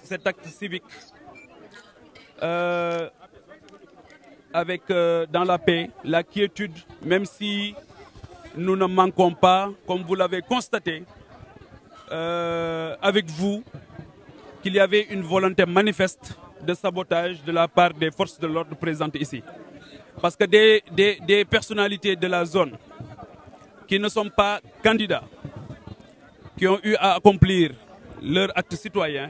cet acte civique avec dans la paix, la quiétude, même si nous ne manquons pas, comme vous l'avez constaté, avec vous, qu'il y avait une volonté manifeste de sabotage de la part des forces de l'ordre présentes ici. Parce que des personnalités de la zone qui ne sont pas candidats, qui ont eu à accomplir leur acte citoyen,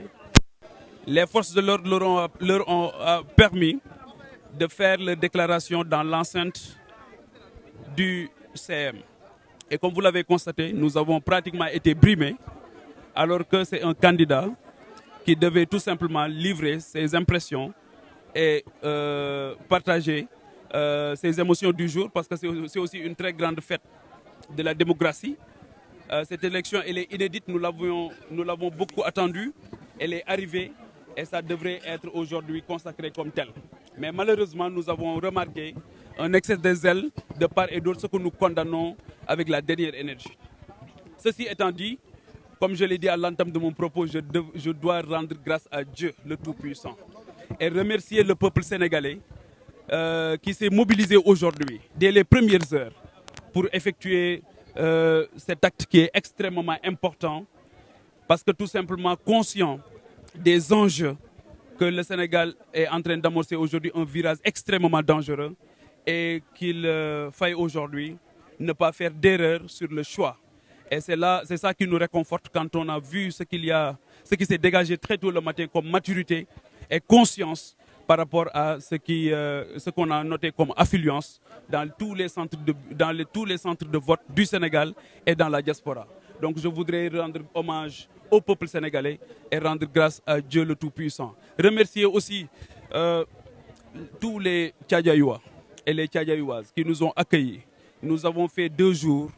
les forces de l'ordre leur ont permis de faire leur déclaration dans l'enceinte du CM. Et comme vous l'avez constaté, nous avons pratiquement été brimés, alors que c'est un candidat qui devait tout simplement livrer ses impressions et partager ses émotions du jour, parce que c'est aussi une très grande fête de la démocratie. Cette élection, elle est inédite, nous l'avons beaucoup attendue, elle est arrivée et ça devrait être aujourd'hui consacré comme tel. Mais malheureusement, nous avons remarqué un excès de zèle de part et d'autre, ce que nous condamnons avec la dernière énergie. Ceci étant dit, comme je l'ai dit à l'entame de mon propos, je dois rendre grâce à Dieu, le Tout-Puissant, et remercier le peuple sénégalais qui s'est mobilisé aujourd'hui, dès les premières heures, pour effectuer cet acte qui est extrêmement important, parce que tout simplement conscient des enjeux que le Sénégal est en train d'amorcer aujourd'hui, un virage extrêmement dangereux, et qu'il faille aujourd'hui ne pas faire d'erreur sur le choix. Et c'est ça qui nous réconforte quand on a vu ce qui s'est dégagé très tôt le matin comme maturité et conscience par rapport à ce qu'on a noté comme affluence dans tous les centres de vote du Sénégal et dans la diaspora. Donc je voudrais rendre hommage au peuple sénégalais et rendre grâce à Dieu le Tout-Puissant. Remercier aussi tous les Tchadjaïois et les Tchadjaïoises qui nous ont accueillis. Nous avons fait 2 jours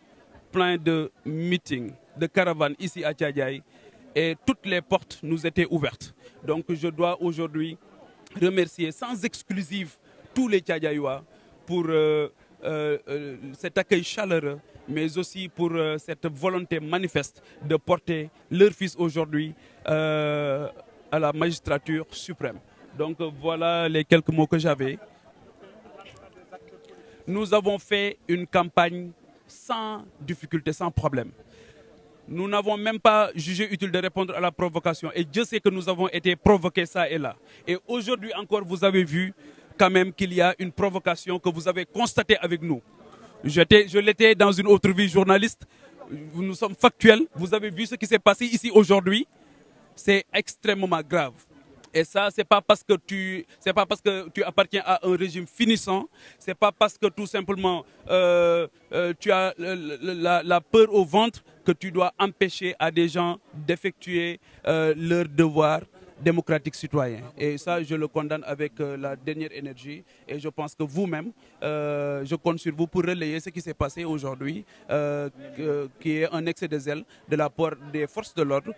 plein de meetings, de caravanes ici à Tchadjaï, et toutes les portes nous étaient ouvertes. Donc je dois aujourd'hui remercier sans exclusive tous les Tchadjaïois pour cet accueil chaleureux, mais aussi pour cette volonté manifeste de porter leur fils aujourd'hui à la magistrature suprême. Donc voilà les quelques mots que j'avais. Nous avons fait une campagne sans difficulté, sans problème. Nous n'avons même pas jugé utile de répondre à la provocation. Et Dieu sait que nous avons été provoqués ça et là. Et aujourd'hui encore, vous avez vu quand même qu'il y a une provocation que vous avez constatée avec nous. Je l'étais dans une autre vie journaliste. Nous sommes factuels. Vous avez vu ce qui s'est passé ici aujourd'hui. C'est extrêmement grave. Et ça, c'est pas parce que tu appartiens à un régime finissant, c'est pas parce que tout simplement tu as la peur au ventre que tu dois empêcher à des gens d'effectuer leur devoir démocratique citoyen. Et ça, je le condamne avec la dernière énergie. Et je pense que vous-même, je compte sur vous pour relayer ce qui s'est passé aujourd'hui, qui est un excès de zèle de la part des forces de l'ordre